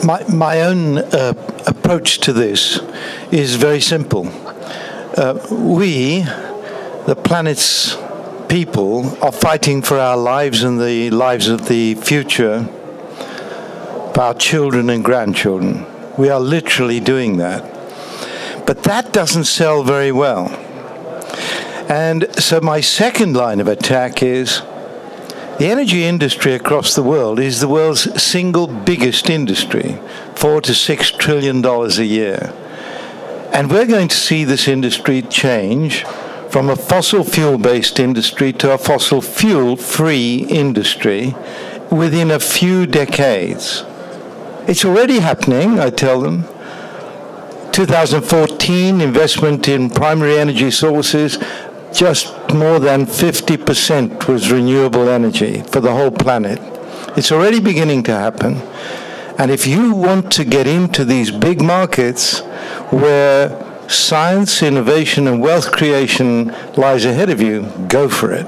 My own approach to this is very simple. We, the planet's people, are fighting for our lives and the lives of the future, for our children and grandchildren. We are literally doing that. But that doesn't sell very well. And so my second line of attack is the energy industry across the world is the world's single biggest industry, $4 to $6 trillion a year. And we're going to see this industry change from a fossil fuel-based industry to a fossil fuel-free industry within a few decades. It's already happening, I tell them. 2014, investment in primary energy sources, just more than 50% was renewable energy for the whole planet. It's already beginning to happen. And if you want to get into these big markets where science, innovation, and wealth creation lies ahead of you, go for it.